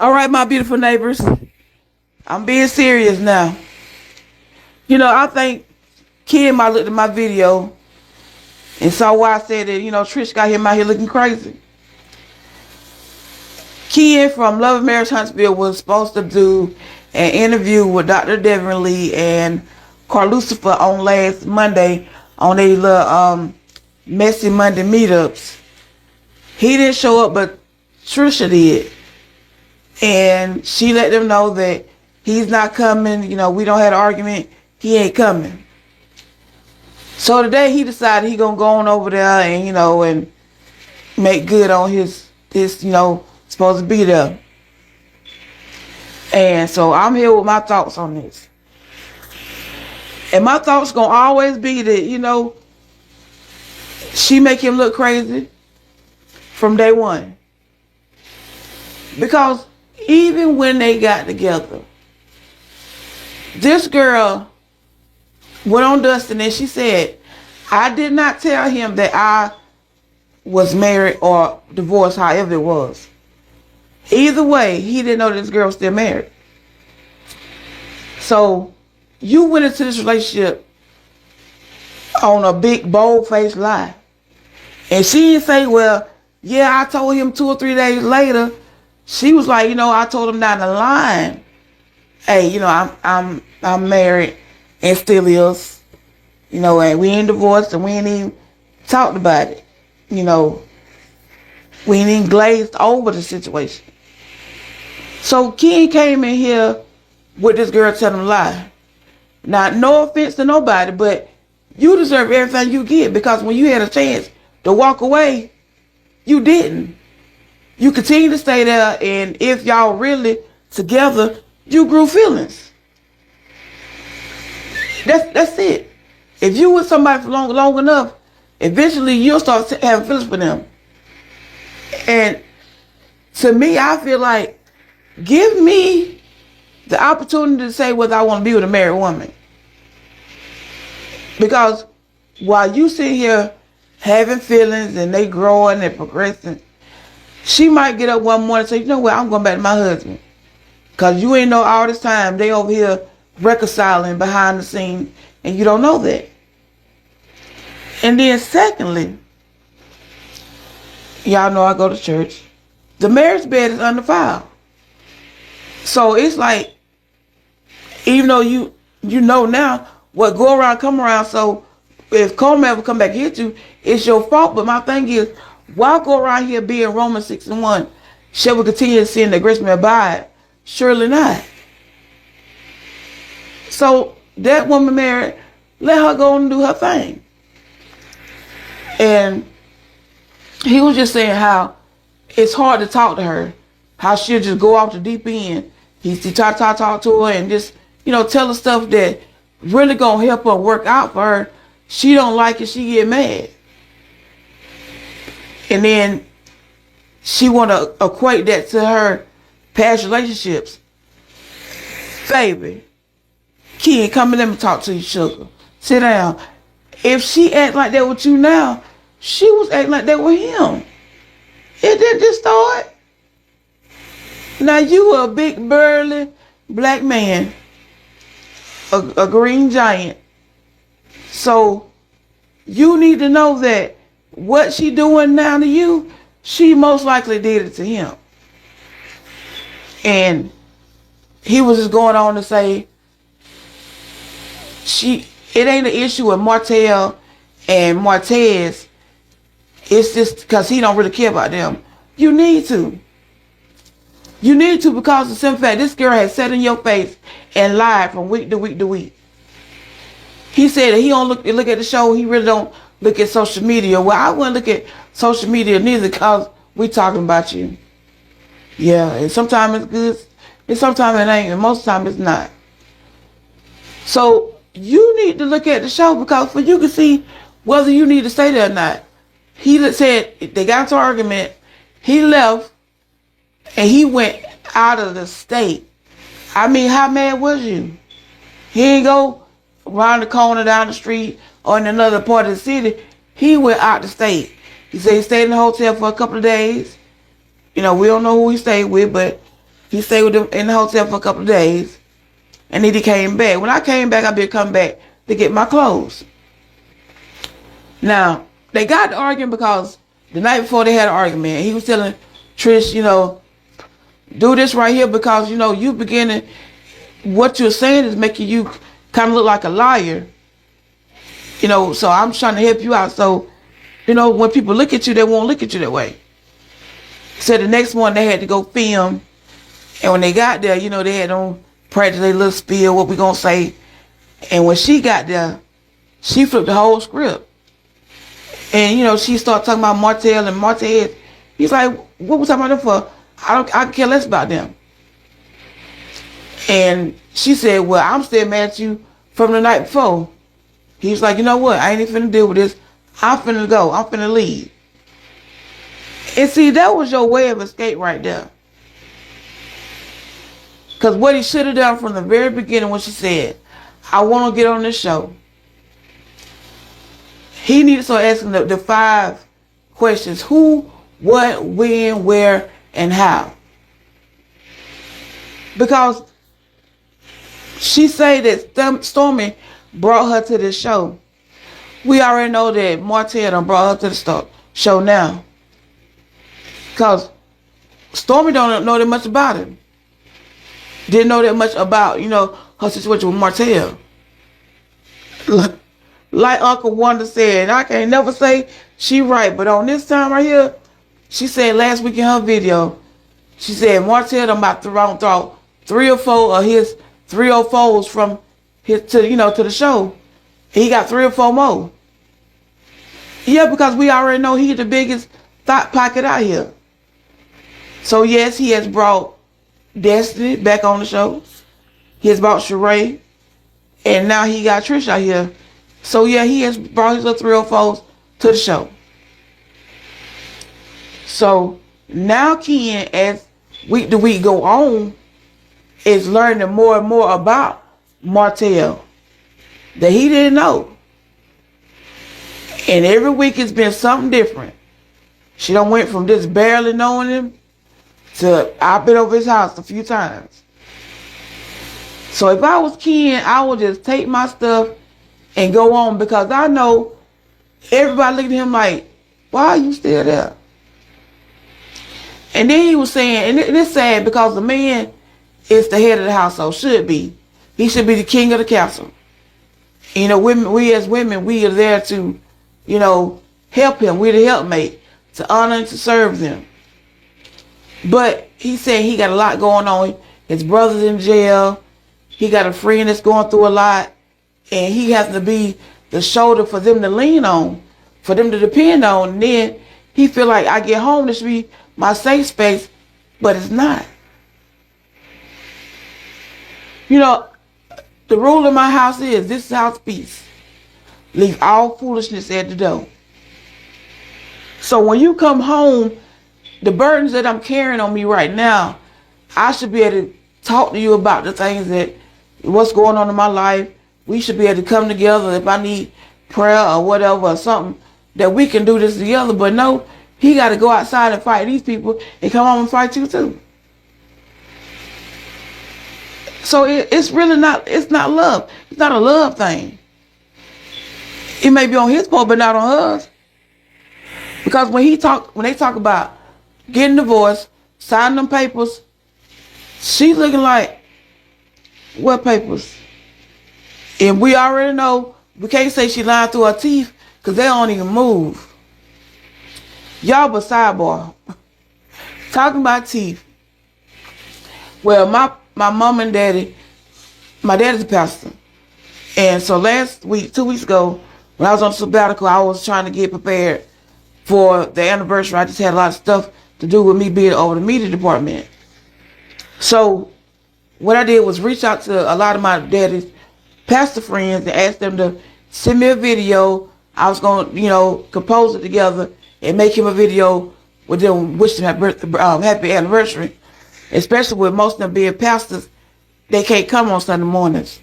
All right, my beautiful neighbors. I'm being serious now. I think Kim might looked at my video and saw why I said that, Trish got him out here looking crazy. Ken from Love and Marriage Huntsville was supposed to do an interview with Dr. Devin Lee and Carl Lucifer on last Monday on a little Messy Monday meetups. He didn't show up, but Trisha did. And she let them know that he's not coming. We don't have an argument. He ain't coming. So today he decided he gonna go on over there and, and make good on his supposed to be there. And so I'm here with my thoughts on this. And my thoughts gonna always be that, she make him look crazy from day one. Because even when they got together, this girl went on Dustin and she said, I did not tell him that I was married or divorced, however it was. Either way, he didn't know this girl was still married. So you went into this relationship on a big, bold-faced lie. And she didn't say, well, yeah, I told him 2 or 3 days later. She was like, I told him down the line, hey, I'm married and still is, and we ain't divorced and we ain't even talked about it. We ain't even glazed over the situation. So Ken came in here with this girl telling a lie. Now, no offense to nobody, but you deserve everything you get, because when you had a chance to walk away, you didn't. You continue to stay there, and if y'all really together, you grew feelings. That's it. If you with somebody for long enough, eventually you'll start having feelings for them. And to me, I feel like, give me the opportunity to say whether I want to be with a married woman. Because while you sit here having feelings and they growing and progressing, she might get up one morning and say, you know what, I'm going back to my husband. Because you ain't know all this time they over here reconciling behind the scenes and you don't know that. And then secondly, y'all know I go to church. The marriage bed is undefiled. So it's like, even though you know now what go around, come around. So if Coleman ever come back and hit you, it's your fault. But my thing is, why go around here being Romans 6:1? Shall we continue to sin that grace may abide? Surely not. So that woman married, let her go and do her thing. And he was just saying how it's hard to talk to her, how she'll just go off the deep end. He talk to her and just, tell her stuff that really gonna help her work out for her. She don't like it, she get mad. And then she want to equate that to her past relationships. Baby, Ken, come and let me talk to you, sugar. Sit down. If she act like that with you now, she was acting like that with him. It didn't just start. Now you a big burly black man, a green giant. So you need to know that what she doing now to you, she most likely did it to him. And he was just going on to say, it ain't an issue with Martell and Martez. It's just because he don't really care about them. You need to. You need to, because of the simple fact this girl has sat in your face and lied from week to week to week. He said that he don't look at the show. He really don't look at social media. Well, I wouldn't look at social media neither, because we talking about you. Yeah, and sometimes it's good, and sometimes it ain't, and most of the time it's not. So you need to look at the show, because for you can see whether you need to stay there or not. He said they got into an argument. He left, and he went out of the state. I mean, how mad was you? He ain't go around the corner, down the street, or in another part of the city. He went out the state. He said he stayed in the hotel for a couple of days. We don't know who he stayed with, but He stayed with them in the hotel for a couple of days. And then he came back. When I came back, I did come back to get my clothes. Now, they got to arguing because the night before they had an argument. He was telling Trish, you know, do this right here because, you know, you beginning, what you're saying is making you kind of look like a liar. You know, so I'm trying to help you out. So, you know, when people look at you, they won't look at you that way. So the next morning they had to go film. And when they got there, you know, they had on practice their little spiel, what we gonna say. And when she got there, she flipped the whole script. And, you know, she started talking about Martell and Martez. He's like, what we talking about them for? I care less about them. And she said, well, I'm still mad at you from the night before. He's like, you know what? I ain't even finna deal with this. I'm finna go. I'm finna leave. And see, that was your way of escape right there. Because what he should have done from the very beginning when she said, I want to get on this show. He needed to start asking the 5 questions. Who, what, when, where, and how. Because she said that Stormy brought her to this show. We already know that Martell done brought her to the show now. Because Stormy don't know that much about him. Didn't know that much about, you know, her situation with Martell. Like Uncle Wanda said, I can't never say she right, but on this time right here, she said last week in her video, she said Martell done about throw 3 or 4 of his 304s from his to the show. He got 3 or 4 more. Yeah, because we already know he's the biggest thought pocket out here. So yes, he has brought Destiny back on the show. He has brought Sheree. And now he got Trish out here. So yeah, he has brought his little 304s to the show. So now Ken, as week to week go on, is learning more and more about Martell that he didn't know. And every week it's been something different. She done went from just barely knowing him to I've been over his house a few times. So if I was Ken, I would just take my stuff and go on, because I know everybody looking at him like, why are you still there? And then he was saying, and it's sad because the man is the head of the household, should be. He should be the king of the castle. You know, we as women, we are there to, you know, help him. We're the helpmate, to honor and to serve them. But he said he got a lot going on. His brother's in jail. He got a friend that's going through a lot. And he has to be the shoulder for them to lean on, for them to depend on. And then he feel like I get home, this should be my safe space, but it's not. You know, the rule in my house is, this is house peace. Leave all foolishness at the door. So when you come home, the burdens that I'm carrying on me right now, I should be able to talk to you about the things that, what's going on in my life. We should be able to come together if I need prayer or whatever or something, that we can do this together. But no, he got to go outside and fight these people and come home and fight you too. So it's really not, it's not love. It's not a love thing. It may be on his part, but not on hers. Because when they talk about getting divorced, signing them papers, she's looking like, what papers? And we already know, we can't say she lying through her teeth, because they don't even move. Y'all, but sidebar. Talking about teeth. Well, my mom and daddy, my daddy's a pastor. And so last week, 2 weeks ago, when I was on sabbatical, I was trying to get prepared for the anniversary. I just had a lot of stuff to do with me being over the media department. So what I did was reach out to a lot of my daddy's pastor friends and asked them to send me a video. I was going to, you know, compose it together and make him a video with them wishing him happy anniversary. Especially with most of them being pastors, they can't come on Sunday mornings.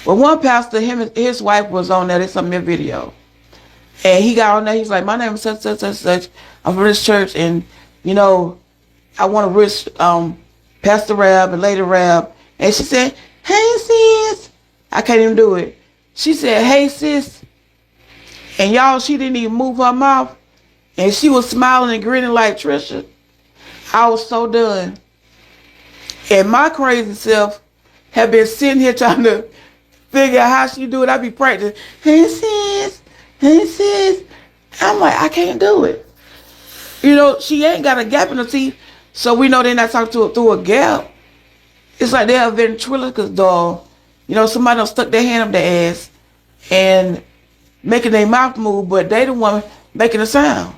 Well, one pastor, his wife was on there. They sent me a video. And he got on there. He's like, my name is such, such, such, such. I'm from this church. And, you know, I want to wish Pastor Rab and Lady Rab. And she said, hey, sis. I can't even do it. She said, hey, sis. And y'all, she didn't even move her mouth. And she was smiling and grinning like Trisha. I was so done. And my crazy self have been sitting here trying to figure out how she do it. I be practicing. Hey, sis. Hey, sis. I'm like, I can't do it. You know, she ain't got a gap in her teeth, so we know they're not talking to her through a gap. It's like they're a ventriloquist doll. You know, somebody done stuck their hand up their ass and making their mouth move, but they the one making a sound.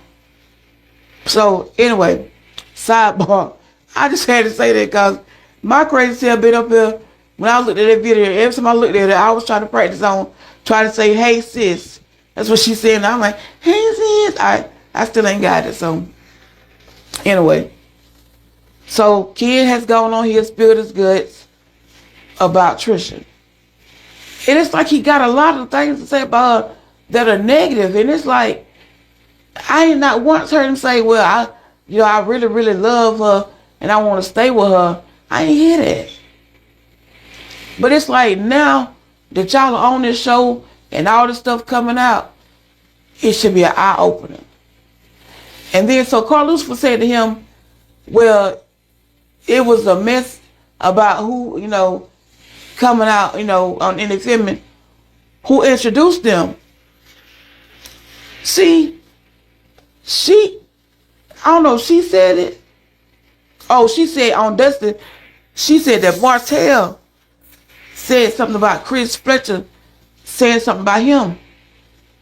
So, anyway, sidebar. I just had to say that because my crazy self been up here. When I looked at that video, every time I looked at it, I was trying to practice on, trying to say, hey, sis. That's what she said. And I'm like, hey, sis. I still ain't got it. So, anyway. So, Ken has gone on here, spilled his guts about Trisha. And it's like he got a lot of things to say about her that are negative. And it's like, I ain't not once heard him say, well, I really, really love her and I want to stay with her. I ain't hear that. But it's like now that y'all are on this show and all this stuff coming out, it should be an eye-opener. And then so Carl Lucifer said to him, well, it was a mess about who, coming out, on any feminine, who introduced them. See, I don't know, she said it. Oh, she said on Dustin, she said that Martell said something about Chris Fletcher saying something about him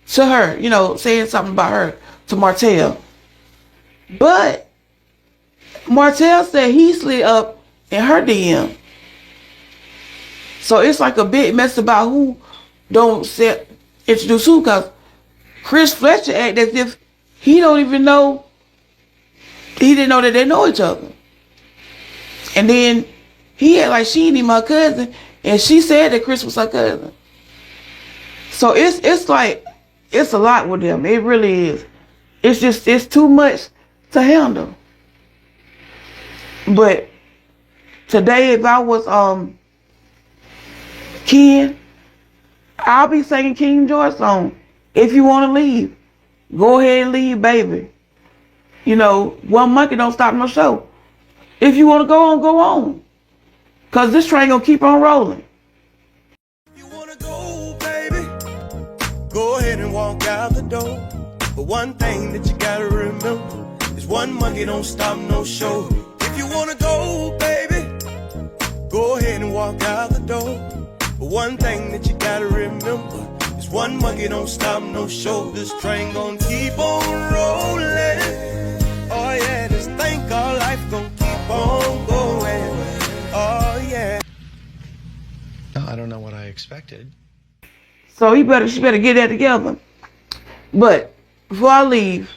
to her, saying something about her to Martell. But Martell said he slid up in her DM. So it's like a big mess about who don't introduce who, because Chris Fletcher act as if he don't even know, he didn't know that they know each other. And then he act like she ain't even her cousin, and she said that Chris was her cousin. So it's like, it's a lot with them. It really is. It's too much to handle. But today, if I was Ken, I'll be singing King George song. If you want to leave, go ahead and leave, baby. One monkey don't stop no show. If you want to go on, go on. Because this train going to keep on rolling. If you want to go, baby, go ahead and walk out the door. But one thing that you got to remember is one monkey don't stop no show. If you want to go, baby, go ahead and walk out the door. But one thing that you got to remember is one monkey don't stop no show. This train going to keep on rolling. Oh, yeah, just think our life going to keep on going. Oh, yeah. No, I don't know what I expected. So she better get that together. But before I leave,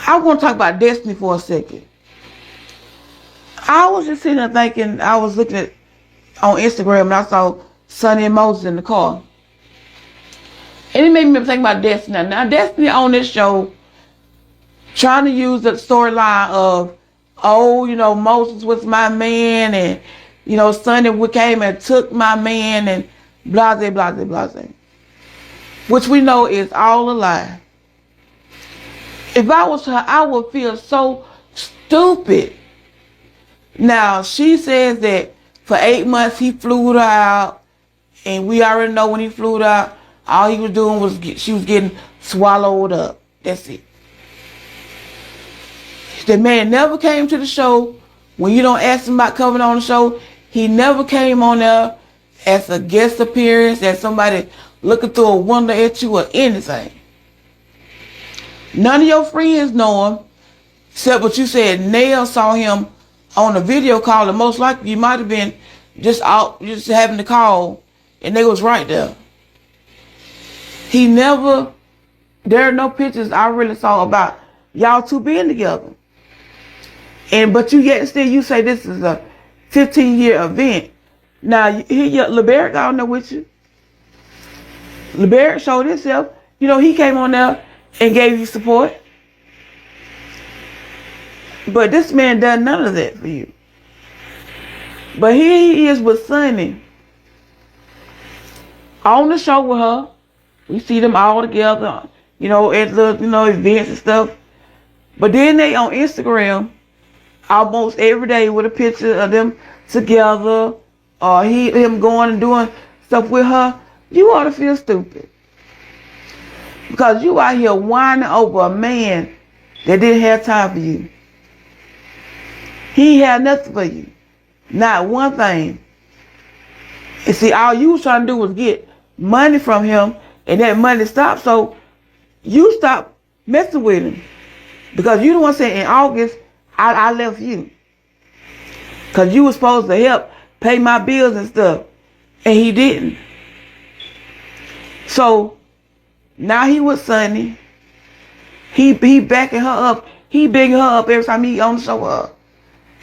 I want to talk about Destiny for a second. I was just sitting there thinking, I was looking at on Instagram and I saw Sonny and Moses in the car. And it made me think about Destiny. Now Destiny on this show trying to use the storyline of, Moses was my man and, Sonny came and took my man and blase, blase, blase. Which we know is all a lie. If I was her, I would feel so stupid. Now, she says that for 8 months he flew her out, and we already know when he flew her out, all he was doing was she was getting swallowed up. That's it. The man never came to the show. When you don't ask him about coming on the show, he never came on there as a guest appearance, as somebody looking through a window at you or anything. None of your friends know him, except what you said. Nell saw him on a video call, and most likely you might have been just having the call, and they was right there. There are no pictures I really saw about y'all two being together. But you say this is a 15-year event. Now, here, LeBaric got on there with you. LeBaric showed himself. He came on there and gave you support. But this man done none of that for you. But here he is with Sonny on the show with her. We see them all together, you know, at the, you know, events and stuff. But then they on Instagram almost every day with a picture of them together, or him going and doing stuff with her. You ought to feel stupid. Because you out here whining over a man that didn't have time for you. He ain't had nothing for you. Not one thing. And see, all you was trying to do was get money from him, and that money stopped, so you stopped messing with him. Because you the one said in August, I left you. Because you was supposed to help pay my bills and stuff. And he didn't. So, now he with Sonny. He backing her up. He bigging her up every time he on the show with her.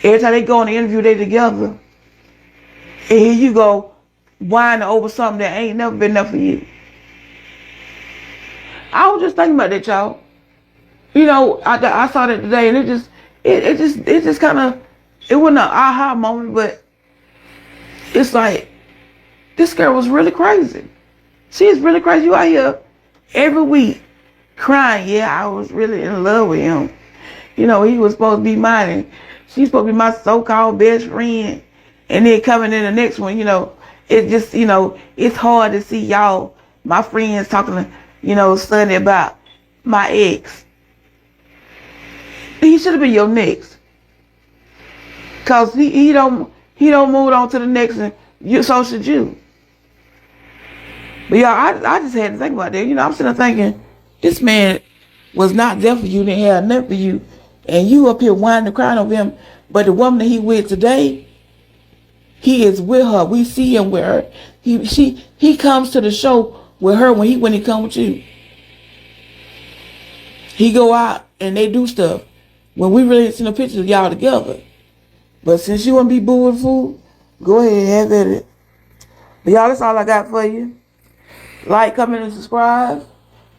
Every time they go on the interview, they together. And here you go, whining over something that ain't never been enough for you. I was just thinking about that, y'all. You know, I saw that today, and it just kind of, it wasn't an aha moment, but it's like, this girl was really crazy. She is really crazy. You out here every week crying, yeah, I was really in love with him. You know, he was supposed to be mine, and she's supposed to be my so-called best friend. And then coming in the next one, you know, it just, you know, it's hard to see y'all, my friends, talking to, you know, Sonny about my ex. He should have been your next. Cause he don't move on to the next, and so should you. But y'all, I just had to think about that. You know, I'm sitting there thinking, this man was not there for you, didn't have enough for you, and you up here whining and crying over him. But the woman that he with today, he is with her. We see him with her. He comes to the show with her when he come with you. He go out and they do stuff. When we really seen the pictures of y'all together. But since you want to be boo and fool, go ahead, have at it. But y'all, that's all I got for you. Like, comment, and subscribe.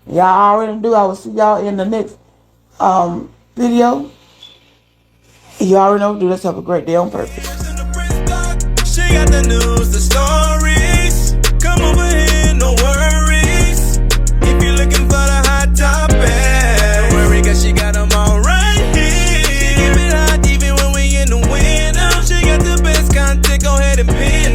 Y'all already do. I will see y'all in the next video. You already know what to do. Let's have a great day on purpose. She got the news, the stories. Come over here, no worries. If you're looking for the hot topic, don't worry, cause she got them all right here. Keep it hot even when we in the winter. She got the best content, go ahead and pin.